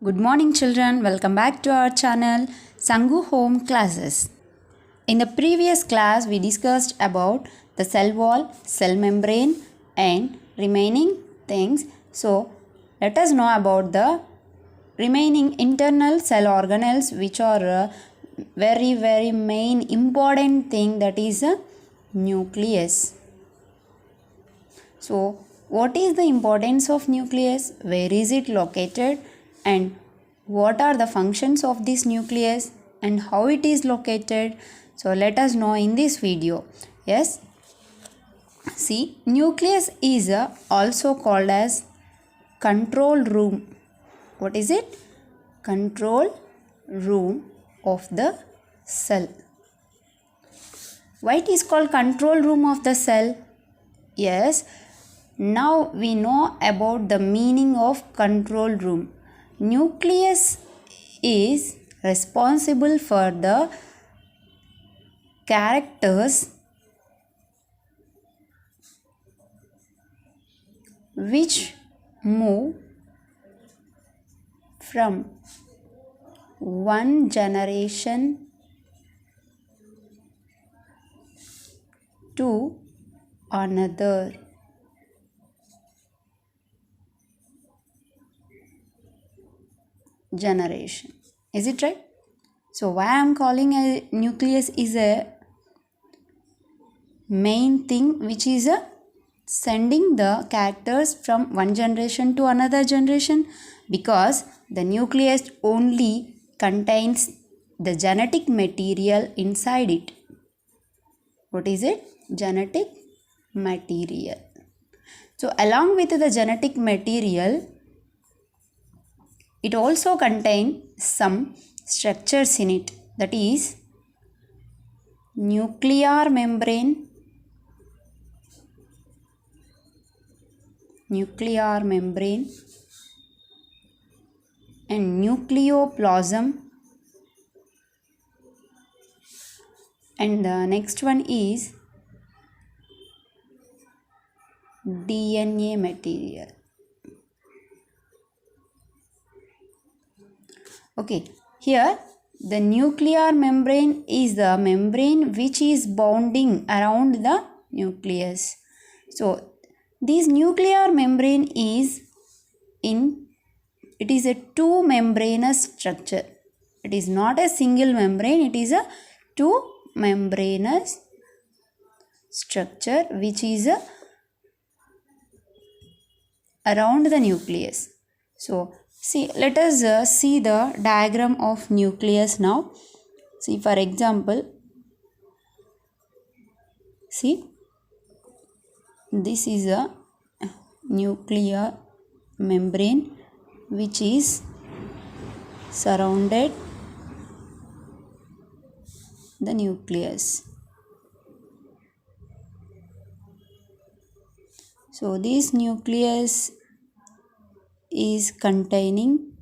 Good morning children, welcome back to our channel sanguhomeclasses. In the previous class we discussed about the cell wall, cell membrane and remaining things. So let us know about the remaining internal cell organelles which are a very main important thing, that is a nucleus. So what is the importance of nucleus? Where is it located? And what are the functions of this nucleus and how it is located? So let us know in this video. Yes. See, nucleus is also called as control room. What is it? Control room of the cell. Why it is called control room of the cell? Yes. Now we know about the meaning of control room. Nucleus is responsible for the characters which move from one generation to another. Generation. Is it right? So why I am calling a nucleus is a main thing which is sending the characters from one generation to another generation, because the nucleus only contains the genetic material inside it. What is it? Genetic material. So along with the genetic material, it also contains some structures in it, that is nuclear membrane, and nucleoplasm, and the next one is DNA material. Okay, here the nuclear membrane is the membrane which is bounding around the nucleus. So this nuclear membrane is it is a two membranous structure. It is not a single membrane, it is a two membranous structure which is around the nucleus. So see, let us see the diagram of nucleus now. See, for example, see, this is a nuclear membrane which is surrounded the nucleus. So this nucleus is containing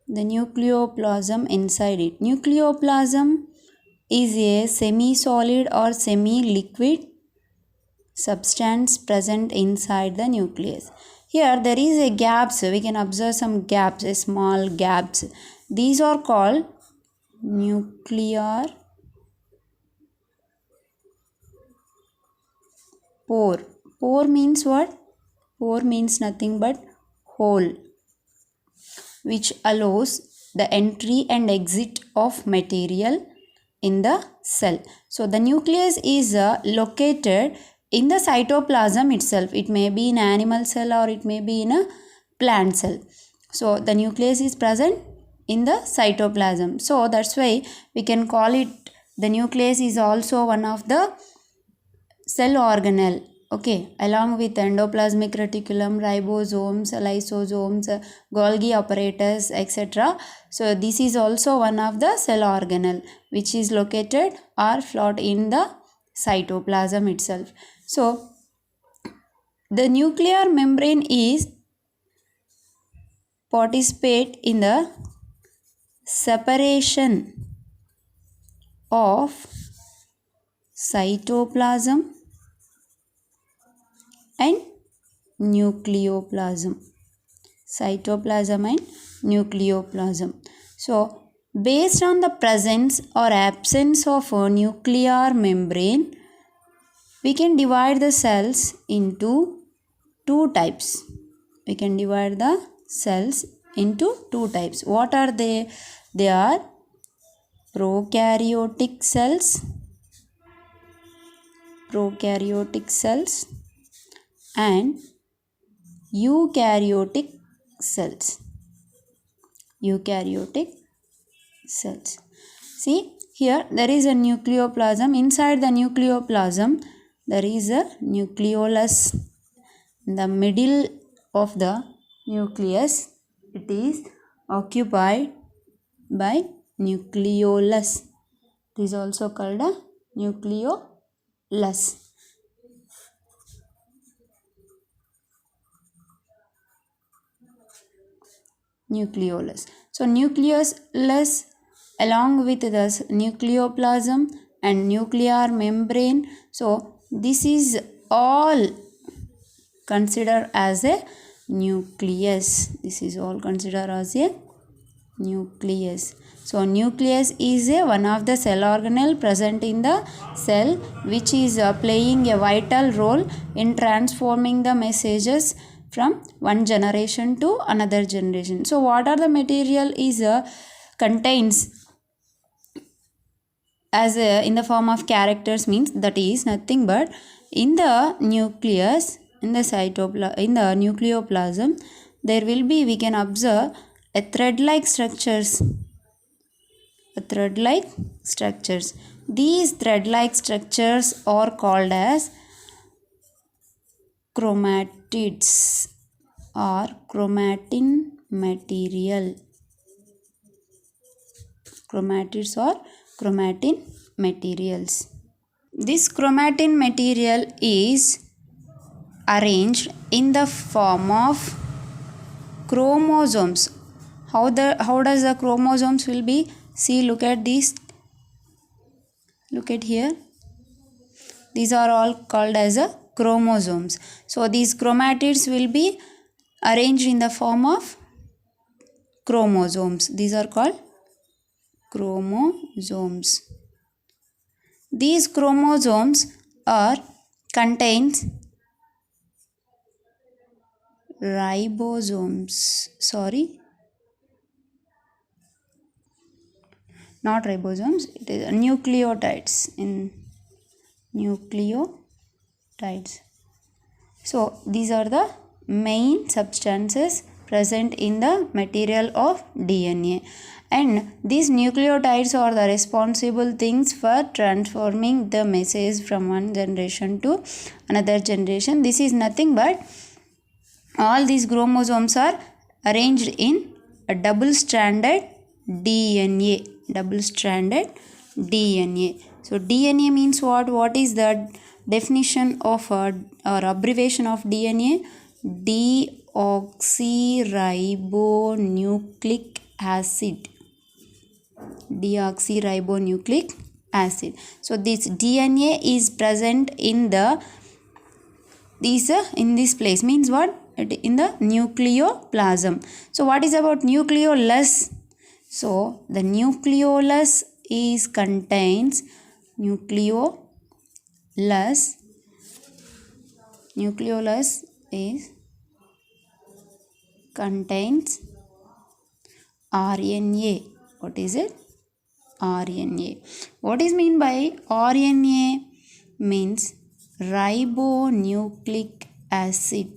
the nucleoplasm inside it. Nucleoplasm is a semi-solid or semi-liquid substance present inside the nucleus. Here there is a gaps, we can observe some gaps, small gaps. These are called nuclear pore. Pore means what? Pore means nothing but hole, which allows the entry and exit of material in the cell. So the nucleus is located in the cytoplasm itself. It may be in animal cell or it may be in a plant cell. So the nucleus is present in the cytoplasm. So that's why we can call it, the nucleus is also one of the cell organelle. Okay, along with endoplasmic reticulum, ribosomes, lysosomes, Golgi apparatus, etc. So this is also one of the cell organelle which is located or float in the cytoplasm itself. So the nuclear membrane is participate in the separation of cytoplasm and nucleoplasm. Cytoplasm and nucleoplasm. So based on the presence or absence of a nuclear membrane, we can divide the cells into two types. We can divide the cells into two types. What are they? They are prokaryotic cells and eukaryotic cells. See, here there is a nucleoplasm. Inside the nucleoplasm, there is a nucleolus. In the middle of the nucleus, it is occupied by nucleolus. It is also called a nucleolus. So nucleolus along with the nucleoplasm and nuclear membrane. So this is all considered as a nucleus. This is all considered as a nucleus. So nucleus is one of the cell organelle present in the cell, which is playing a vital role in transforming the messages from one generation to another generation. So what are the material is contains as in the form of characters, means that is nothing but in the nucleus, in the nucleoplasm, there will be, we can observe a thread-like structures. These thread-like structures are called as chromatids or chromatin material. Chromatids or chromatin materials. This chromatin material is arranged in the form of chromosomes. How does the chromosomes will be? See, look at this. Look at here. These are all called as a chromosomes. So these chromatids will be arranged in the form of chromosomes. These are called chromosomes. These chromosomes are contains ribosomes. Not ribosomes, it is nucleotides. In nucleotides. So these are the main substances present in the material of DNA, and these nucleotides are the responsible things for transforming the message from one generation to another generation. This is nothing but all these chromosomes are arranged in a double-stranded DNA. So DNA means what? What is the definition of or abbreviation of DNA? Deoxyribonucleic acid. So this DNA is present in the in this place, means what? In the nucleoplasm. So what is about nucleolus? So the nucleolus is contains nucleolus is contains RNA. What is it? RNA. What is mean by RNA? Means ribonucleic acid.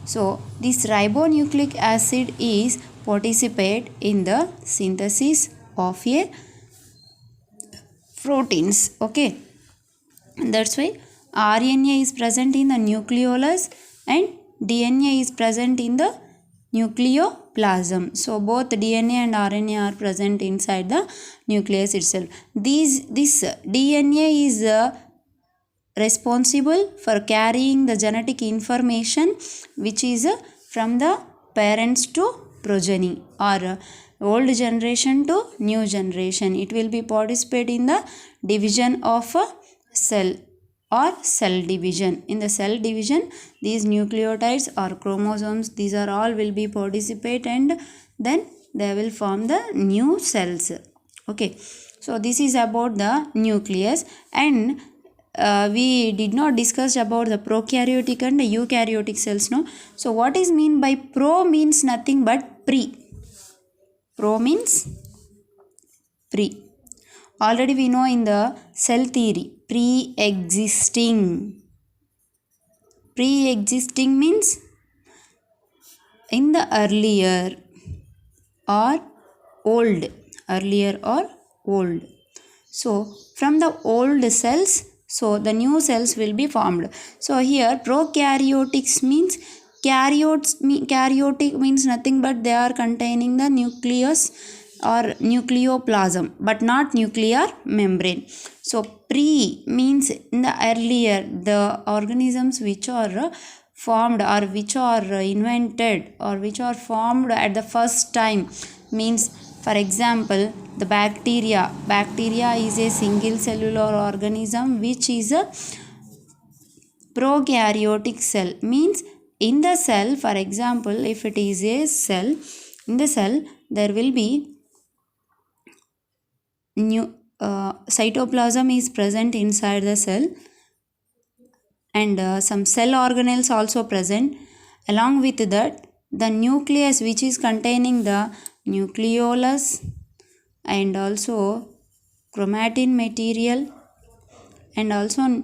So this ribonucleic acid is participate in the synthesis of a proteins. Okay, that's why RNA is present in the nucleolus and DNA is present in the nucleoplasm. So both DNA and RNA are present inside the nucleus itself. This DNA is responsible for carrying the genetic information which is from the parents to progeny, or old generation to new generation. It will be participate in the division of a cell. or cell division. In the cell division, these nucleotides or chromosomes, these are all will be participate, and then they will form the new cells. Okay, so this is about the nucleus. And we did not discuss about the prokaryotic and eukaryotic cells, no. So what is mean by pro means nothing but pre. Pro means pre. Already we know in the cell theory, pre-existing. Pre-existing means in the earlier or old. Earlier or old. So from the old cells, so the new cells will be formed. So here prokaryotics means karyotic means nothing but they are containing the nucleus or nucleoplasm, but not nuclear membrane. So pre means in the earlier, the organisms which are formed or which are invented or which are formed at the first time, means for example the bacteria. Bacteria is a single cellular organism which is a prokaryotic cell. Means in the cell, for example, if it is a cell, in the cell there will be cytoplasm is present inside the cell, and some cell organelles also present. Along with that, the nucleus which is containing the nucleolus and also chromatin material, and also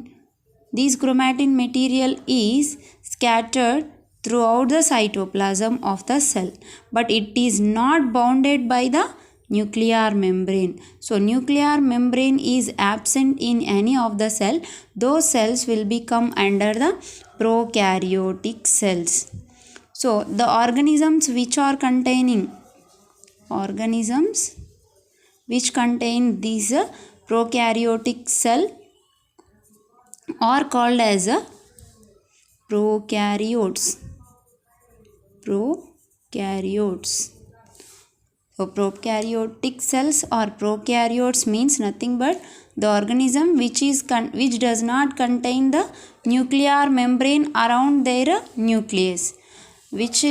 this chromatin material is scattered throughout the cytoplasm of the cell, but it is not bounded by the nuclear membrane. So nuclear membrane is absent in any of the cell. Those cells will become under the prokaryotic cells. So the organisms which contain these prokaryotic cell are called as prokaryotes. So prokaryotic cells or prokaryotes means nothing but the organism which does not contain the nuclear membrane around their nucleus. Which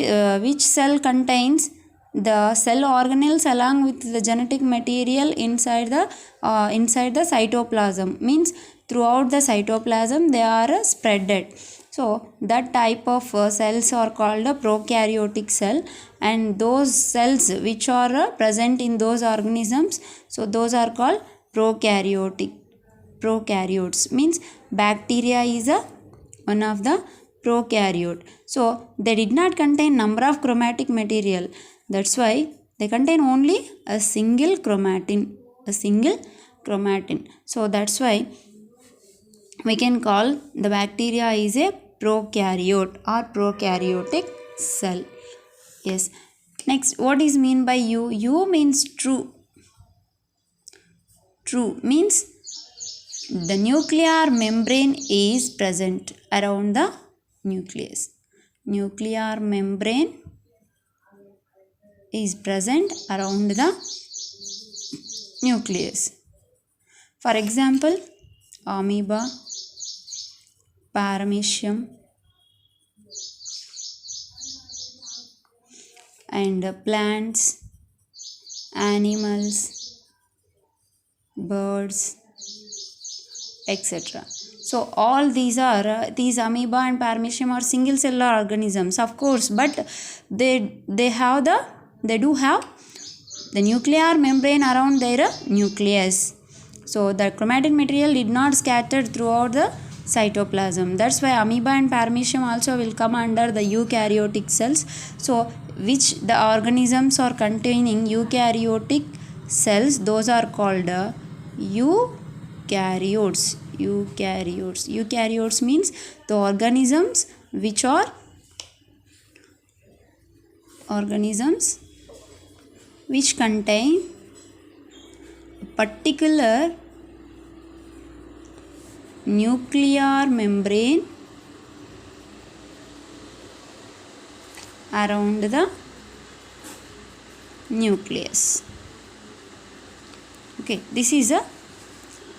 cell contains the cell organelles along with the genetic material inside the cytoplasm. Means throughout the cytoplasm they are spreaded. So that type of cells are called a prokaryotic cell, and those cells which are present in those organisms, so those are called prokaryotes. Means bacteria is one of the prokaryote. So they did not contain number of chromatic material. That's why they contain only a single chromatin. So that's why we can call the bacteria is a prokaryote or prokaryotic cell. Yes. Next, what is mean by U? U means true. True means the nuclear membrane is present around the nucleus. Nuclear membrane is present around the nucleus. For example, amoeba, paramecium, and plants, animals, birds, etc. So all these are these amoeba and paramecium are single cellular organisms, of course, but they do have the nuclear membrane around their nucleus. So the chromatin material did not scatter throughout the cytoplasm. That's why amoeba and paramecium also will come under the eukaryotic cells. So which the organisms are containing eukaryotic cells, those are called eukaryotes. Eukaryotes means the organisms which contain a particular nuclear membrane around the nucleus. Okay, this is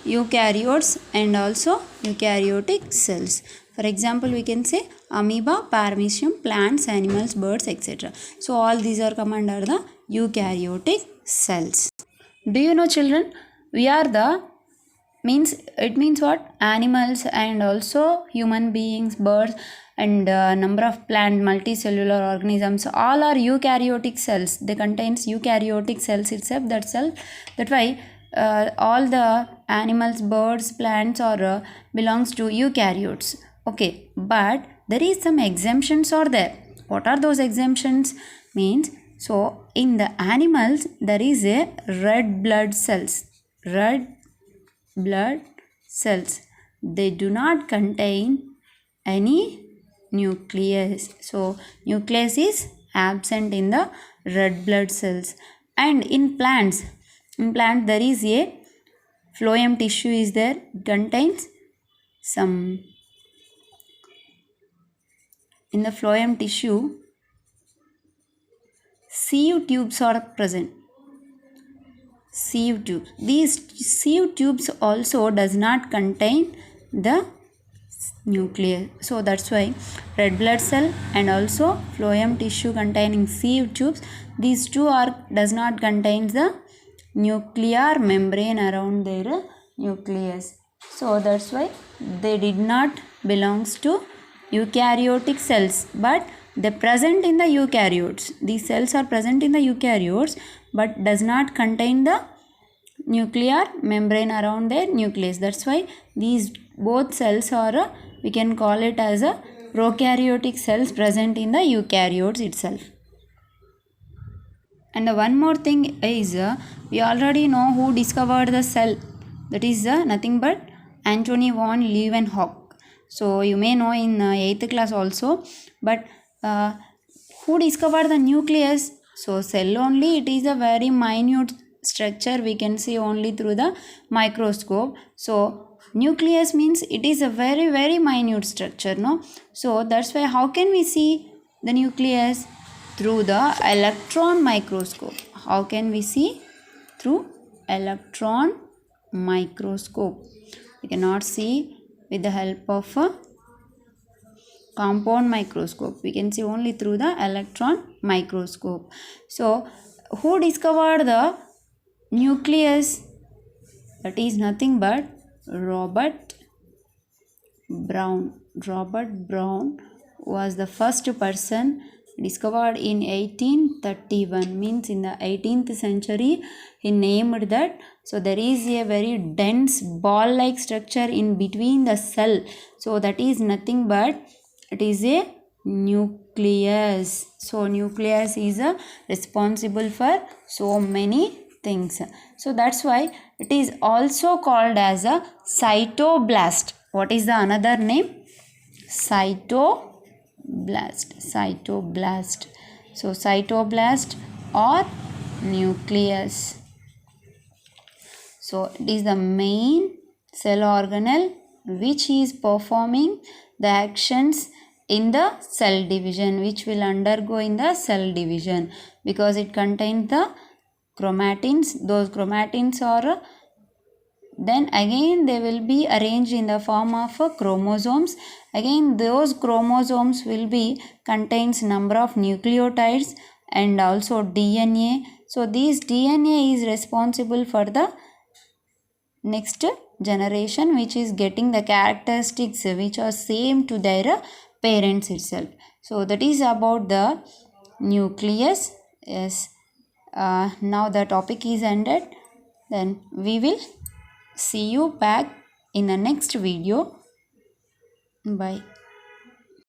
eukaryotes and also eukaryotic cells. For example, we can say amoeba, paramecium, plants, animals, birds, etc. So all these are come under the eukaryotic cells. Do you know, children, we are the it means what? Animals and also human beings, birds, and number of plant multicellular organisms, all are eukaryotic cells. They contains eukaryotic cells itself. That why all the animals, birds, plants are belongs to eukaryotes. Okay, but there is some exemptions are there. What are those exemptions? Means, so in the animals there is a red blood cells. Red blood cells, they do not contain any nucleus. So nucleus is absent in the red blood cells. And in plants there is a phloem tissue is there, contains some, in the phloem tissue sieve tubes are present. Sieve tubes, these sieve tubes also does not contain the nucleus. So that's why red blood cell and also phloem tissue containing sieve tubes, these two are does not contain the nuclear membrane around their nucleus. So that's why they did not belongs to eukaryotic cells, but they present in the eukaryotes. These cells are present in the eukaryotes but does not contain the nuclear membrane around their nucleus. That's why these both cells are we can call it as a prokaryotic cells present in the eukaryotes itself. And one more thing is we already know who discovered the cell. That is nothing but Antony von Leeuwenhoek. So you may know in 8th class also. But who discovered the nucleus? So cell only, it is a very minute structure, we can see only through the microscope. So nucleus means it is a very very minute structure, no? So that's why how can we see the nucleus? Through the electron microscope. How can we see? Through electron microscope. We cannot see with the help of a compound microscope. We can see only through the electron microscope. So who discovered the nucleus? That is nothing but Robert Brown. Robert Brown was the first person discovered in 1831, means in the 18th century he named that. So there is a very dense ball like structure in between the cell. So that is nothing but it is a nucleus. So nucleus is responsible for so many things. So that's why it is also called as a cytoblast. What is the another name? Cytoblast. So cytoblast or nucleus. So it is the main cell organelle which is performing the actions in the cell division, which will undergo in the cell division, because it contains the chromatins. Those chromatins are then again they will be arranged in the form of chromosomes. Again those chromosomes will be contains number of nucleotides and also DNA. So this DNA is responsible for the next generation, which is getting the characteristics which are same to their parents itself. So that is about the nucleus. Yes. Now the topic is ended. Then we will see you back in the next video. Bye.